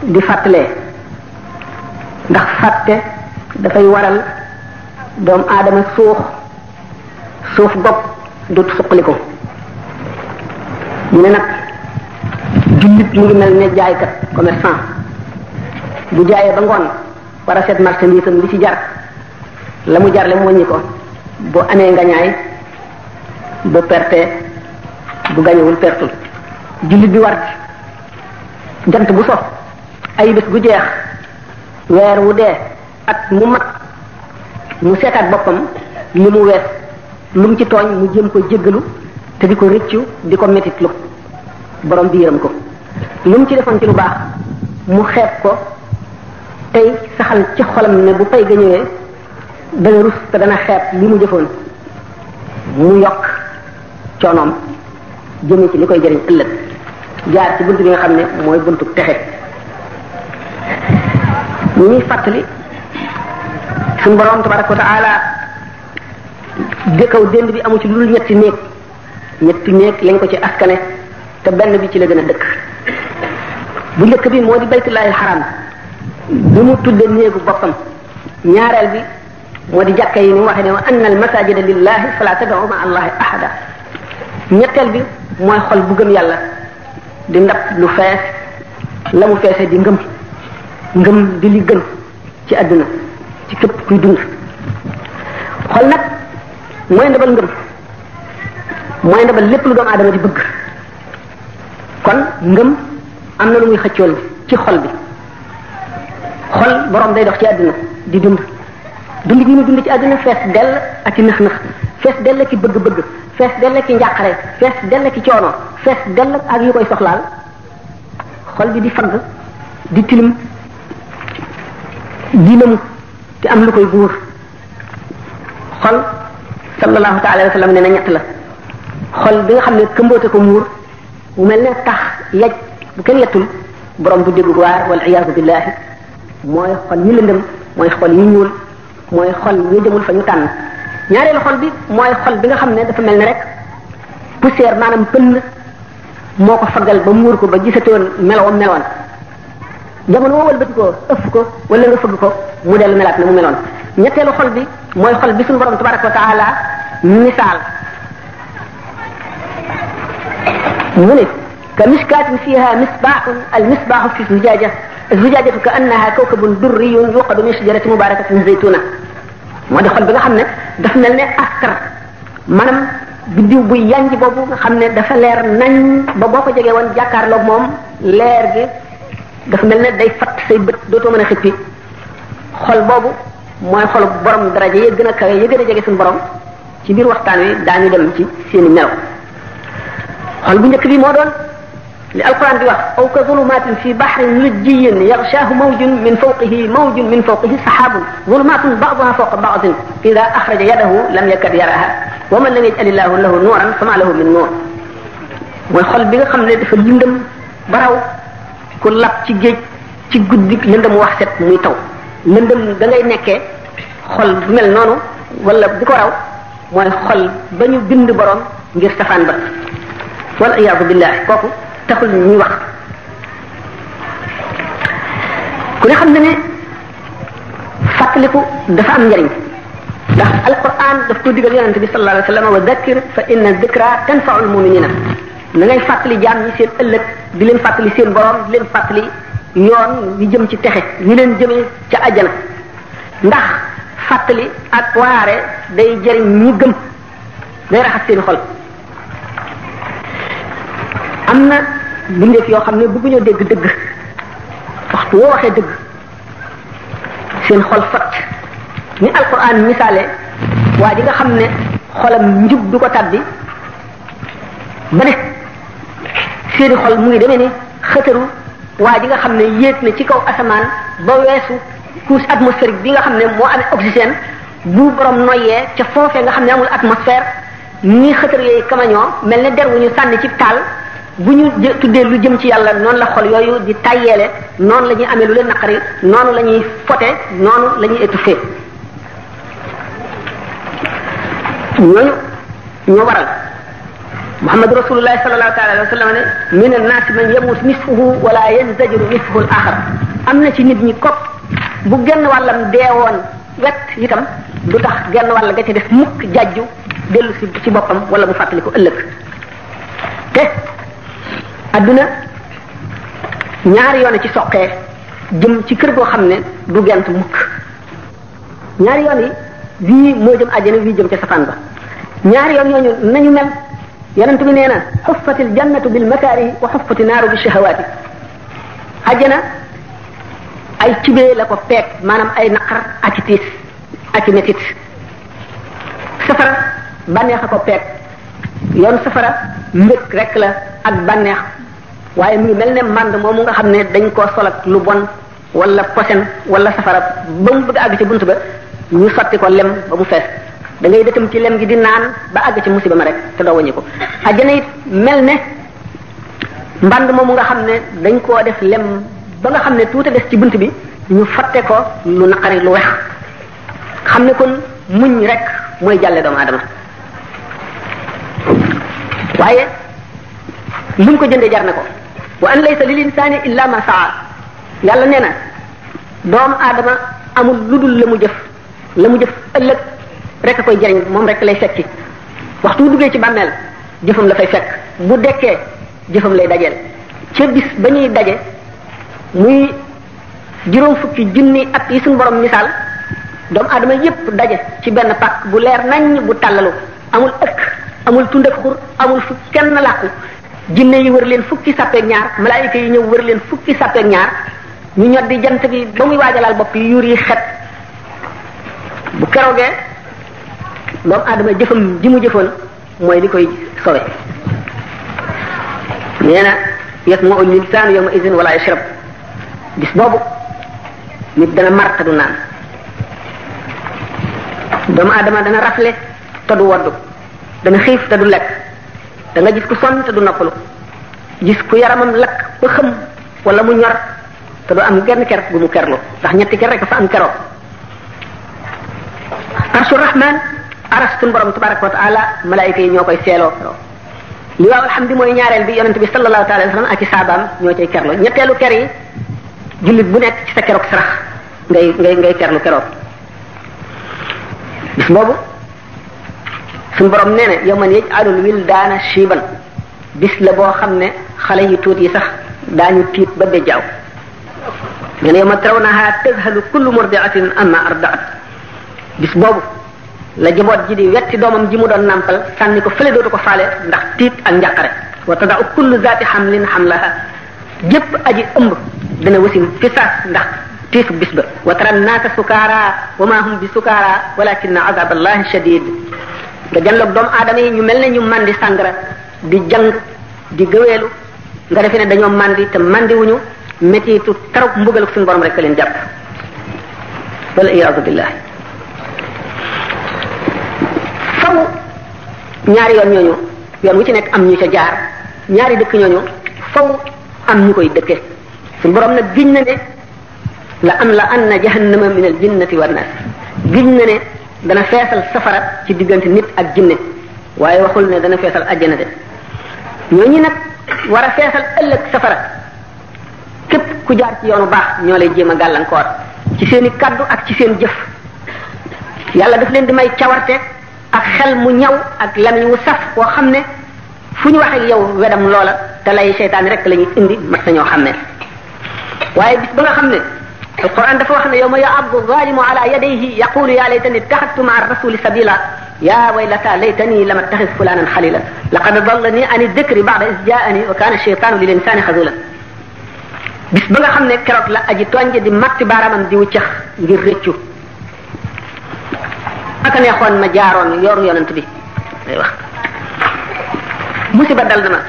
di fàttalee ndax fàtte dafay waral doomu aadama suuf gopp dut suqaliku ñu ne nag jullit mu ngi mel ne jaaykat commerçant bu jaayee ba ngoon war a seet marchandise am li ci jar la mu jar le mu wàññi ko bu amee ngañaay bu perte bu gañewul pertul jullit bi war jant bu so ay bés gu jeex weer wu dee at mu mat mu seetaat boppam li mu wees lu mu ci tooñ mu jëm ko jéggalu te di ko rëccu di ko metitlu borom bi yërëm ko lu mu ci defoon ci lu baax mu xeeb ko tey saxal ci xolam ne bu pay ga ñëwee dana rus te dana xeeb li mu jëfoon mu yokk coonoom jëmee ci li koy jëriñ ëllëg jaar ci buntu bi nga xam ne mooy buntu texe ñu ñuy fàttali suñu borom tabaraka wa taala dëkkaw dénd bi amu ci lu dul ñetti néeg lañ ko ci askane te benn bi ci la gën a dëkk bu njëkk bi moo di baytullahil haram bi mu tudde néegu boppam ñaareel bi moo di jàkka yi ni mu waxee ne wa anna al masajida lillahi fala tad'u ma allahi ahada ñetteel bi mooy xol bu gëm yàlla di ndab lu fees la mu feesee di ngëm di li gën ci àdduna ci képp kuy dund xol nag mooy ndabal ngëm mooy ndabal lépp lu doomu aadama di bëgg kon ngëm am na lu muy xëccool ci xol bi xol borom day dox ci àdduna di dund gi mu dund ci àdduna fees dell ak ci nëx-nëx fees dell ki bëgg-bëgg fees dell ki njàqare fees dell ki coono fees dell ak yu koy soxlaal xol bi di fagg di tilim di lëmu te am lu koy buur xol sallallahu taala wa sallam ne na ñett la xol bi nga xam ne këmboote ko muur mu mel ne tax yaj bu kenn yettul borom bu déggu waar wal iyaazu billahi mooy xol yi lëndëm mooy xol yi ñuul mooy xol yi demul fa ñu tànn ñaareelu xol bi mooy xol bi nga xam ne dafa mel ne rek poussière maanaam pënd moo ko faggal ba muur ko ba gisatoon meloom meloon jamono woo wëlbati ko ëff ko wala nga fëgg ko mu dellu melaat na mu meloon ñetteelu xol bi mooy xol bi suñu borom tabaraka wa taala misaal mu ne ka miskaatin fiha misbaaxun al misbaaxu fi zujaaja zujajatu ka annaha kawkabun durriyun yuqadu min shajarati mubarakatin zaytuna moo di xol bi nga xam ne dafa mel ne askar maanaam biddiw bu yanj boobu nga xam ne dafa leer nañ ba boo ko jegee woon jàkkaarloog moom leer gi dafa mel ne day fatt say bët dootoo mën a xippi xol boobu mooy xolu borom daraja yi gën a kawe yi gën a jege suñu borom ci biir waxtaan wi daañu dem ci seeni melo xol bu njëkk bi moo doon li alquran di wax aw ka zulumatin fi bahrin lujjiyin yaghshahu mawjun min fawqihi sahabun zulumatun ba'daha fawqa ba'din idha akhraja yadahu lam yakad yaraha wa man lam yaj'al illahu lahu nuran fama lahu min nur mooy xol bi nga xam ne dafa lëndëm baraw ku lab ci géej ci guddi lëndëm wax set muy taw lëndëm da ngay nekkee xol bu mel noonu wala di ko raw mooy xol ba ñu bind borom ngir safaan ba wal iyaadu billah kooku taxul ñuy wax ku ne xam na ne fàttaliku dafa am njariñ ndax alquran daf ko digal yonente bi sallallahu alayhi wa sallam wa dhakkir fa inna dhikra tanfa'ul mu'minina na ngay fàttali jaam ñi seen ëllëg di leen fàttali seen borom di leen fàttali yoon wi jëm ci texe wi leen jëmee ca àjjana ndax fàttali ak waare day jëriñ ñi gëm day raxas seen xol am na bindeef yoo xam ne bëgguñoo dégg dëgg waxtu woo waxee dëgg seen xol fat ni alquran misaale waa ji nga xam ne xolam njub du ko tàbbi ba ne seeni xol mu ngi demee ni xëtëru waa ji nga xam ne yéeg na ci kaw asamaan ba weesu couche atmosphérique bi nga xam ne moo amee oxygène bu borom noyyee ca foofee nga xam ne amul atmosphère ñi xëtër yooyu kamañoo mel ne der wu ñu sànni ci taal bu ñu tuddee lu jëm ci yàlla noonu la xol yooyu di tayyeele noonu la ñuy amee lu leen naqari noonu la ñuy fote noonu la ñuy étouffé ñooñu ñoo waral Muhammad rasulullah sallallahu alayhi wa sallam ne min an-nas man yamut nisfuhu wala yanzajiru nisfuhu al-akhar am na ci nit ñi kopp bu genn wàllam deewoon wet itam du tax genn wàll ga ci def mukk jajju dellu si ci boppam wala mu fàttali ko ëllëg te adduna ñaari yoon ci soqee jëm ci kër goo xam ne du gent mukk ñaari yoon yi wii moo jëm àjjana wii jëm ca safaan ba ñaari yoon ñooñu nañu mel yonent bi nee na xuffatil jannatu bil makaarihi wa xuffati naaru bi shahawaati àjjana ay cibee la ko peeg maanaam ay naqar ak i tiis ak i metit safara bànneex a ko peeg yoon safara mbëg rek la ak bànneex waaye mu ngi mel ne mànd moomu nga xam ne dañ koo solat lu bon wala posen wala safara ba mu bëgg àgg ci bunt ba ñu sotti ko lem ba mu fees da ngay dëtam ci lem gi di naan ba àgg ci musiba ma rek te doo wàññi ko àjjana it mel ne mbànd moomu nga xam ne dañ koo def lem ba nga xam ne tuuti des ci bunt bi ñu fatte ko lu naqari lu wex xam ne kon muñ rek mooy jàlle doomu aadama waaye lu mu ko jëndee jar na ko wa an laysa lil insani illa ma saa yàlla nee na doomu aadama amul lu dul la mu jëf ëllëg rek a koy jëriñ moom rek lay fekki waxtu duggee ci bàmmeel jëfam la fay fekk bu dekkee jëfam lay dajeel ca bis ba ñuy daje muy juróom fukki junni at yi suñu borom misaal doomu aadama yépp daje ci benn pàkk bu leer nañ bu tàllalu amul ëkk amul tund ak xur amul fu kenn làqu jinne yi wër leen fukki sàppeek ñaar malaayika yi ñëw wër leen fukki sàppeek ñaar ñu ñoddi jant bi ba muy waajalaal bopp yi yuur yi xet bu keroogee doomu aadama jëfam ji mu jëfoon mooy li koy sowe nee na yasma'u l-insaanu yawma idin wala yashrab bis boobu nit dana mar te du naan doomu aadama dana rafle te du woddu dana xiif te du lekk da nga gis ku sonn te du noppalu gis ku yaramam lakk ba xëm wala mu ñor te du am genn ker gu mu kerlu ndax ñetti ker rek fa am keroo arshu rahman aras suñu borom tabaraka wa taala malaayika yi ñoo koy seeloo keroo li waaw alhamdi mooy ñaareel bi yonente bi sallallahu taala alayhi wa sallam ak ci saabaam ñoo cay kerlu ñetteelu ker yi jullit bu nekk ci sa keroog sarax ngay kerlu keroog bis boobu suñu borom nee na yawman yaj'alul wildaana shiiban bis la boo xam ne xale yu tuut yi sax daañu tiit ba bejjaaw nee na yawma tarawnaha tadhalu kullu murdi'atin amma arda'at bis boobu la jaboot ji di wetti doomam ji mu doon nàmpal sànni ko fële dootu ko faale ndax tiit ak njàqare wa tada'u kullu zaati hamlin hamlaha jépp aji ëmb dana wasin fi saas ndax tiisu bis ba wa tara naasa sukaara wa ma hum bi sukaara walakinna azab allahi shadid nga janloog doomu aadama yi ñu mel ne ñu mandi sàngara di jàng di gëweelu nga defee ne dañoo mandi te mandi wuñu métitu taruk mbugal suñu borom rek leen jàpp wala iyaadu billahi faw ñaari yoon ñooñu yoon wu ci nekk am ñu ca jaar ñaari dëkk ñooñu faw am ñu koy dëkke suñu borom nag giñ na ne la am la anna jahannama min al jinnati wan nas giñ na ne dana feesal safara ci diggante nit ak jinne waaye waxul ne dana feesal àjjana de ñooñu nag war a feesal ëllëg safara képp ku jaar ci yoonu baax ñoo lay jéem a gàllankoor ci seen i kaddu ak ci seen jëf yàlla daf leen di may cawarte ak xel mu ñaw ak lamiñ wu saf koo xam ne fu ñu wax ak yow wedam loola te lay seytaane rek la ñuy indi mat sa ñoo xam ne waaye bis ba nga xam ne alquran dafa wax ne yawma ya'addu zalimu ala yadayhi yaqulu ya laytani ittakhadtu ma'a ar-rasuli sabila ya waylata laytani lam attakhidh fulanan khalila laqad dallani an adh-dhikri ba'da idh ja'ani wa kana ash-shaytanu lil insani khazula bis ba nga xam ne keroog la aji tooñ di matti baaraamam di wuccax ngir rëccu aka neexoon ma jaaroon yoru yonent bi day wax musiba dal na ma